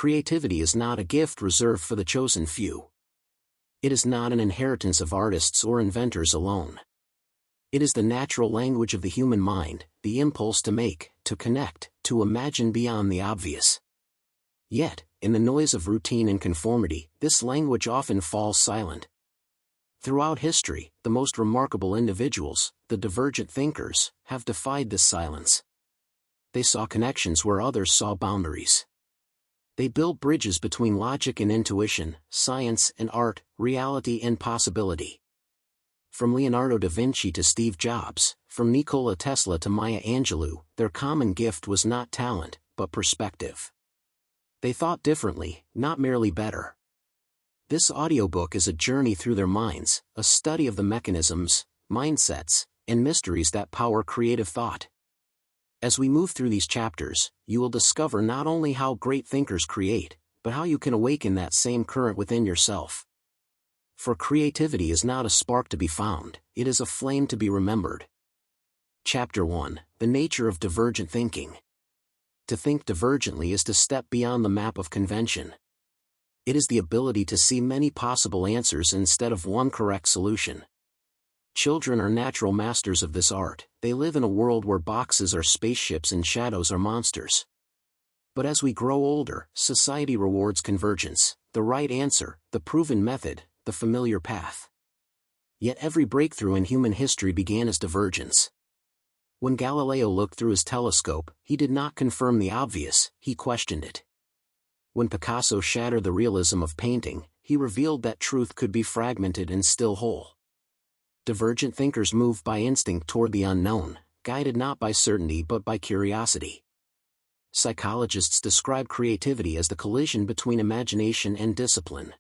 creativity is not a gift reserved for the chosen few. It is not an inheritance of artists or inventors alone. It is the natural language of the human mind, the impulse to make, to connect, to imagine beyond the obvious. Yet, in the noise of routine and conformity, this language often falls silent. Throughout history, the most remarkable individuals, the divergent thinkers, have defied this silence. They saw connections where others saw boundaries. They built bridges between logic and intuition, science and art, reality and possibility. From Leonardo da Vinci to Steve Jobs, from Nikola Tesla to Maya Angelou, their common gift was not talent, but perspective. They thought differently, not merely better. This audiobook is a journey through their minds, a study of the mechanisms, mindsets, and mysteries that power creative thought. As we move through these chapters, you will discover not only how great thinkers create, but how you can awaken that same current within yourself. For creativity is not a spark to be found, it is a flame to be remembered. Chapter 1: The Nature of Divergent Thinking. To think divergently is to step beyond the map of convention. It is the ability to see many possible answers instead of one correct solution. Children are natural masters of this art. They live in a world where boxes are spaceships and shadows are monsters. But as we grow older, society rewards convergence, the right answer, the proven method, the familiar path. Yet every breakthrough in human history began as divergence. When Galileo looked through his telescope, he did not confirm the obvious, he questioned it. When Picasso shattered the realism of painting, he revealed that truth could be fragmented and still whole. Divergent thinkers move by instinct toward the unknown, guided not by certainty but by curiosity. Psychologists describe creativity as the collision between imagination and discipline.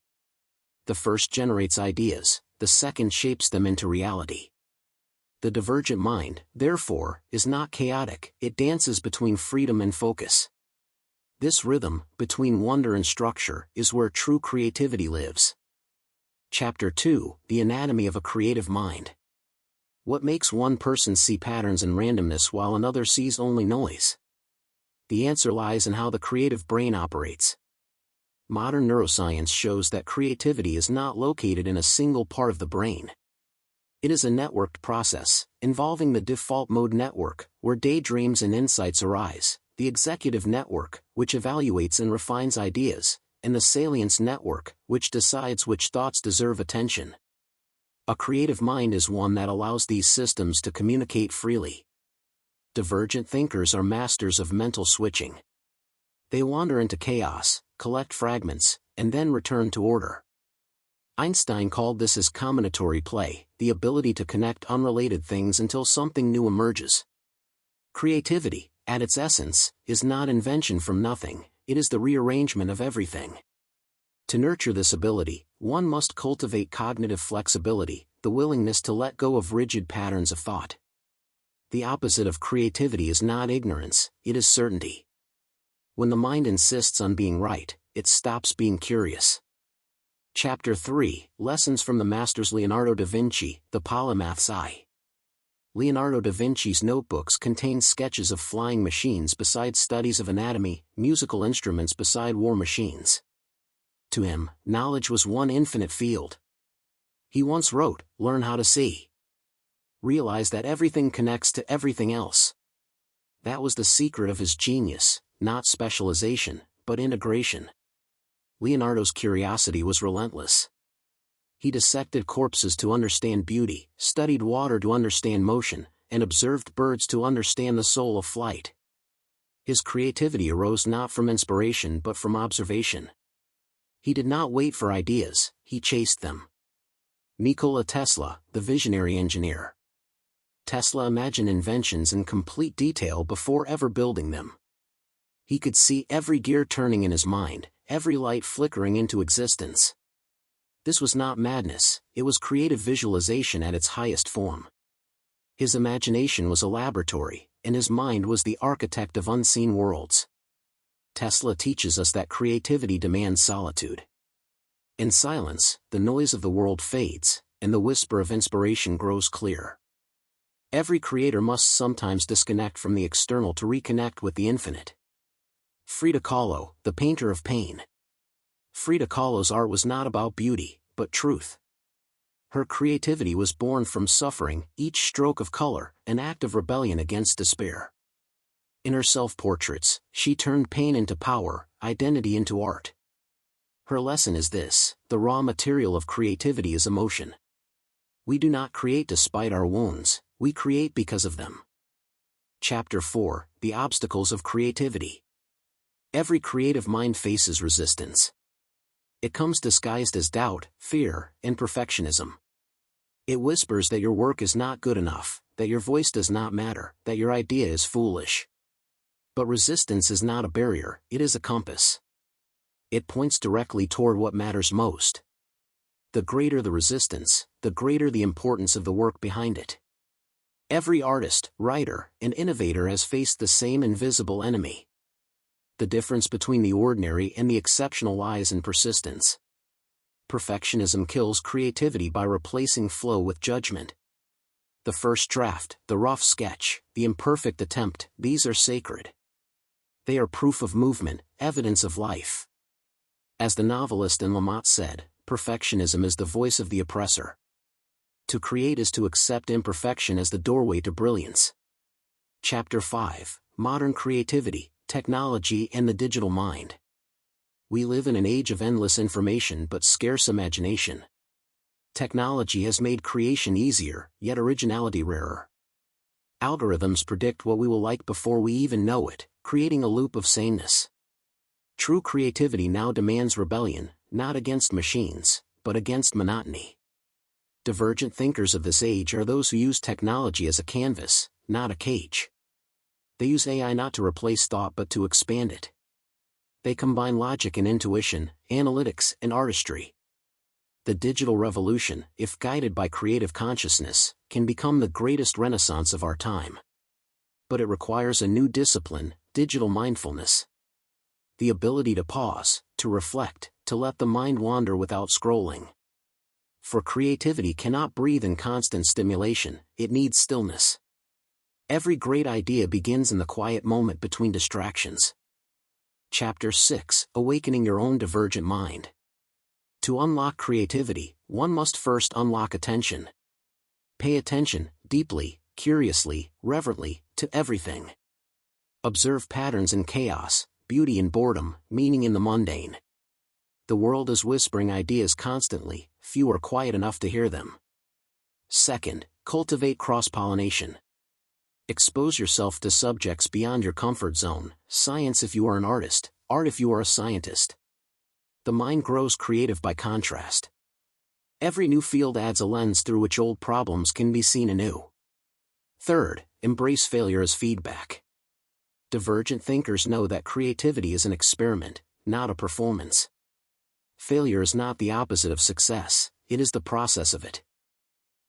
The first generates ideas, the second shapes them into reality. The divergent mind, therefore, is not chaotic, it dances between freedom and focus. This rhythm, between wonder and structure, is where true creativity lives. Chapter 2: The Anatomy of a Creative Mind. What makes one person see patterns and randomness while another sees only noise? The answer lies in how the creative brain operates. Modern neuroscience shows that creativity is not located in a single part of the brain. It is a networked process, involving the default mode network, where daydreams and insights arise, the executive network, which evaluates and refines ideas, and the salience network, which decides which thoughts deserve attention. A creative mind is one that allows these systems to communicate freely. Divergent thinkers are masters of mental switching. They wander into chaos, collect fragments, and then return to order. Einstein called this his combinatory play, the ability to connect unrelated things until something new emerges. Creativity, at its essence, is not invention from nothing, it is the rearrangement of everything. To nurture this ability, one must cultivate cognitive flexibility, the willingness to let go of rigid patterns of thought. The opposite of creativity is not ignorance, it is certainty. When the mind insists on being right, it stops being curious. Chapter 3: Lessons from the Masters. Leonardo da Vinci, the Polymath's Eye. Leonardo da Vinci's notebooks contain sketches of flying machines beside studies of anatomy, musical instruments beside war machines. To him, knowledge was one infinite field. He once wrote, "Learn how to see. Realize that everything connects to everything else." That was the secret of his genius, not specialization, but integration. Leonardo's curiosity was relentless. He dissected corpses to understand beauty, studied water to understand motion, and observed birds to understand the soul of flight. His creativity arose not from inspiration but from observation. He did not wait for ideas, he chased them. Nikola Tesla, the visionary engineer. Tesla imagined inventions in complete detail before ever building them. He could see every gear turning in his mind, every light flickering into existence. This was not madness, it was creative visualization at its highest form. His imagination was a laboratory, and his mind was the architect of unseen worlds. Tesla teaches us that creativity demands solitude. In silence, the noise of the world fades, and the whisper of inspiration grows clear. Every creator must sometimes disconnect from the external to reconnect with the infinite. Frida Kahlo, the painter of pain. Frida Kahlo's art was not about beauty, but truth. Her creativity was born from suffering, each stroke of color, an act of rebellion against despair. In her self-portraits, she turned pain into power, identity into art. Her lesson is this: the raw material of creativity is emotion. We do not create despite our wounds, we create because of them. Chapter 4: The Obstacles of Creativity. Every creative mind faces resistance. It comes disguised as doubt, fear, and perfectionism. It whispers that your work is not good enough, that your voice does not matter, that your idea is foolish. But resistance is not a barrier, it is a compass. It points directly toward what matters most. The greater the resistance, the greater the importance of the work behind it. Every artist, writer, and innovator has faced the same invisible enemy. The difference between the ordinary and the exceptional lies in persistence. Perfectionism kills creativity by replacing flow with judgment. The first draft, the rough sketch, the imperfect attempt, these are sacred. They are proof of movement, evidence of life. As the novelist in Lamont said, perfectionism is the voice of the oppressor. To create is to accept imperfection as the doorway to brilliance. Chapter 5: Modern Creativity, Technology and the Digital Mind. We live in an age of endless information but scarce imagination. Technology has made creation easier, yet originality rarer. Algorithms predict what we will like before we even know it, creating a loop of sameness. True creativity now demands rebellion, not against machines, but against monotony. Divergent thinkers of this age are those who use technology as a canvas, not a cage. They use AI not to replace thought but to expand it. They combine logic and intuition, analytics and artistry. The digital revolution, if guided by creative consciousness, can become the greatest renaissance of our time. But it requires a new discipline, digital mindfulness. The ability to pause, to reflect, to let the mind wander without scrolling. For creativity cannot breathe in constant stimulation, it needs stillness. Every great idea begins in the quiet moment between distractions. Chapter 6: Awakening Your Own Divergent Mind. To unlock creativity, one must first unlock attention. Pay attention, deeply, curiously, reverently, to everything. Observe patterns in chaos, beauty in boredom, meaning in the mundane. The world is whispering ideas constantly, few are quiet enough to hear them. Second, cultivate cross-pollination. Expose yourself to subjects beyond your comfort zone, science if you are an artist, art if you are a scientist. The mind grows creative by contrast. Every new field adds a lens through which old problems can be seen anew. Third, embrace failure as feedback. Divergent thinkers know that creativity is an experiment, not a performance. Failure is not the opposite of success, it is the process of it.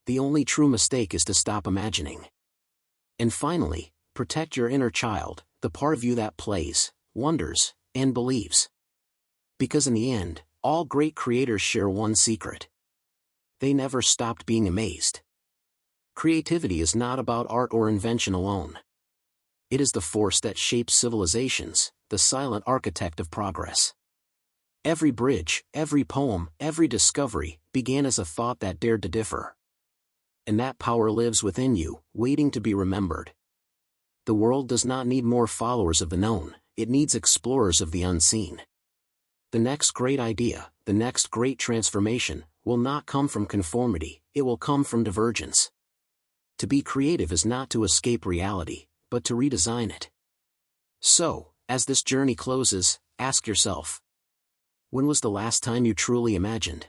The only true mistake is to stop imagining. And finally, protect your inner child, the part of you that plays, wonders, and believes. Because in the end, all great creators share one secret. They never stopped being amazed. Creativity is not about art or invention alone. It is the force that shapes civilizations, the silent architect of progress. Every bridge, every poem, every discovery, began as a thought that dared to differ. And that power lives within you, waiting to be remembered. The world does not need more followers of the known, it needs explorers of the unseen. The next great idea, the next great transformation, will not come from conformity, it will come from divergence. To be creative is not to escape reality, but to redesign it. So, as this journey closes, ask yourself, when was the last time you truly imagined?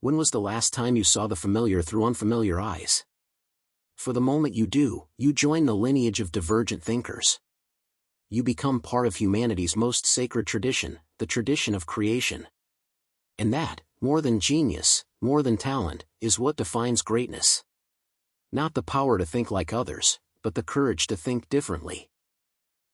When was the last time you saw the familiar through unfamiliar eyes? For the moment you do, you join the lineage of divergent thinkers. You become part of humanity's most sacred tradition, the tradition of creation. And that, more than genius, more than talent, is what defines greatness. Not the power to think like others, but the courage to think differently.